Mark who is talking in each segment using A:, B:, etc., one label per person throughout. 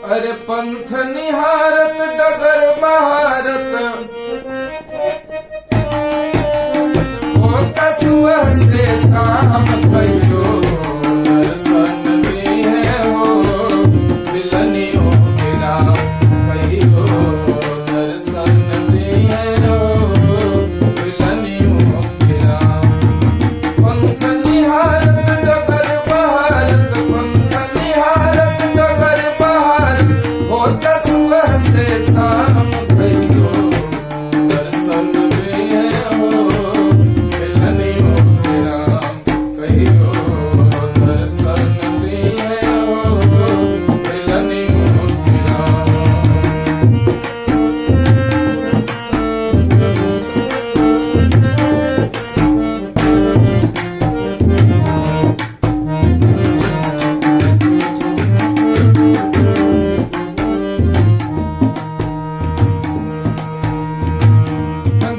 A: अरे पंथ निहारत डगर बहारत होता सुबह से शाम कहियो दर्शन भी है हो मिलनियों के राम कहियो दर्शन भी है हो मिलनियों के राम। पंथ निहारत डगर बहारत पंथ निहारत डगर बहारत होता सुबह से शाम कहियो दर्शन भी है हो मिलनियों के राम कहियो दर्शन भी है हो मिलनियों के राम।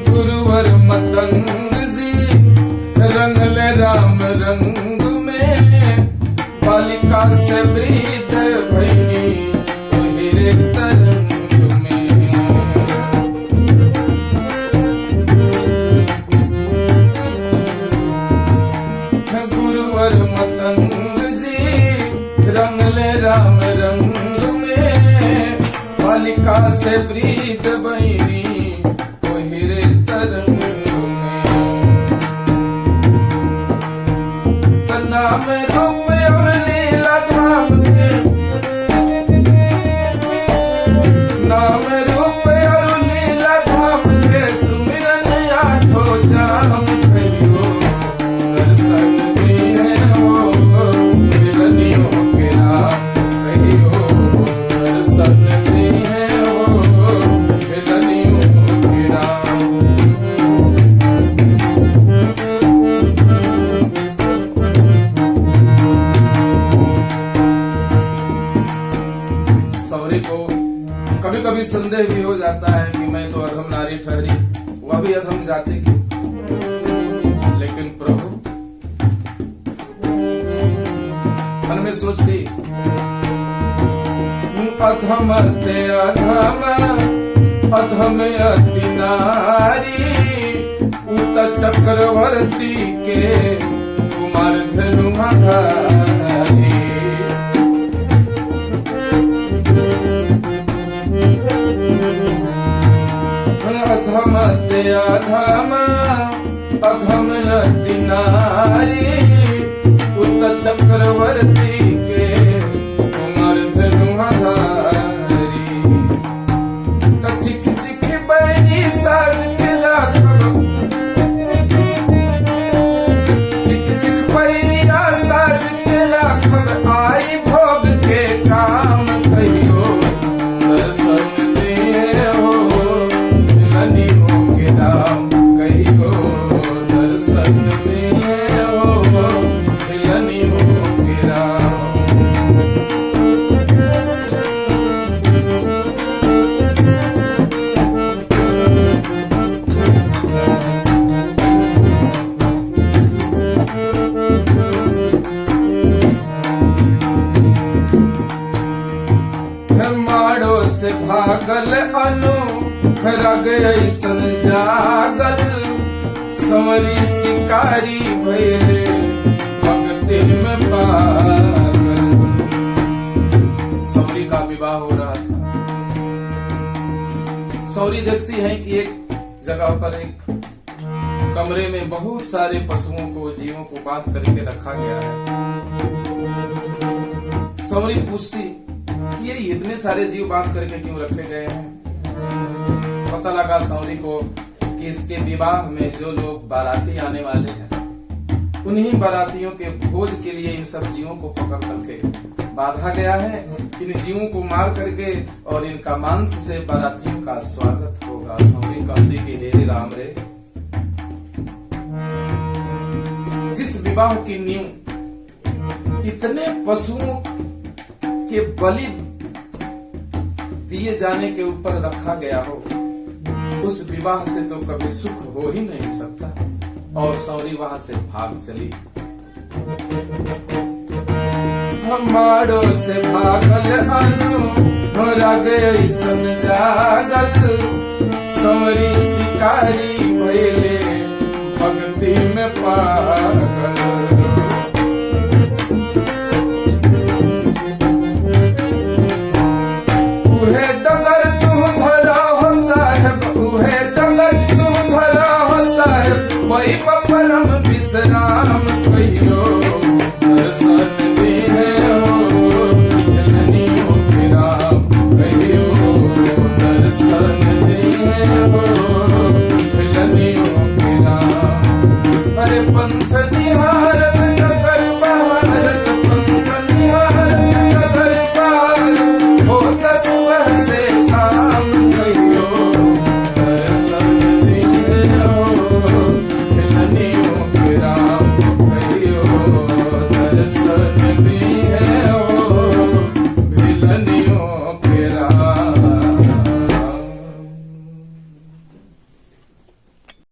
A: गुरुवर मतंग जी रंगले राम रंग में बालिका से वृद्ध भैनी हिरे तरंग में। गुरुवर मतंग जी रंगले राम रंग में बालिका से वृद्ध भैनी हिरे तरंग में। नाम रूप और लीला धाम के नाम रूप और लीला धाम के सुमिरन आठो जाम कहियो दर्शन भी है हो मिलनियों के राम कहियो दर्शन भी है हो मिलनियों के राम। सौरी को कभी कभी संदेह भी हो जाता है कि मैं तो अधम नारी ठहरी, वह भी अधम जाति की। लेकिन प्रभु मन में सोचती अधम ते अधम अधम अति नारी उत चक्रवर्ती के कुमार धनु धारी। अधम ते अधम अधम अति नारी उत चक्रवर्ती के कुमार धनु धारी। चिख चिख बैरी साज के राखब चिख चिख बैरी साज के राखब आई भोग के काम कहियो दर्शन दिए हो मिलनियों के राम कहियो दर्शन दिए हो मिलनियों के राम। माड़ो से भागल अनु रग ऐसन जागल समरी शिकारी भैले भगतिन में पागल। सौरी का विवाह हो रहा था। सौरी देखती है कि एक जगह पर एक कमरे में बहुत सारे पशुओं को जीवों को बांध करके रखा गया है। सौरी पूछती ये इतने सारे जीव बांध करके क्यों रखे गए हैं। पता लगा सौरी को कि इसके विवाह में जो लोग बाराती आने वाले हैं उन्हीं बारातियों के भोज के लिए इन सब जीवों को पकड़ करके बांधा गया है। इन जीवों को मार करके और इनका मांस से बारातियों का स्वागत होगा। सौरी कहती कि हे राम रे, जिस विवाह की नींव इतने पशुओं के बलि दिए जाने के ऊपर रखा गया हो उस विवाह से तो कभी सुख हो ही नहीं सकता। और सौरी वहां से भाग चली। हमारो से भागल अनु अनुराग ऐसन जागल संवरी शिकारी भइले भक्ति में पागल। उहे डगर तू धरा हो साहेब, उहे डगर तू धरा हो साहेब, वही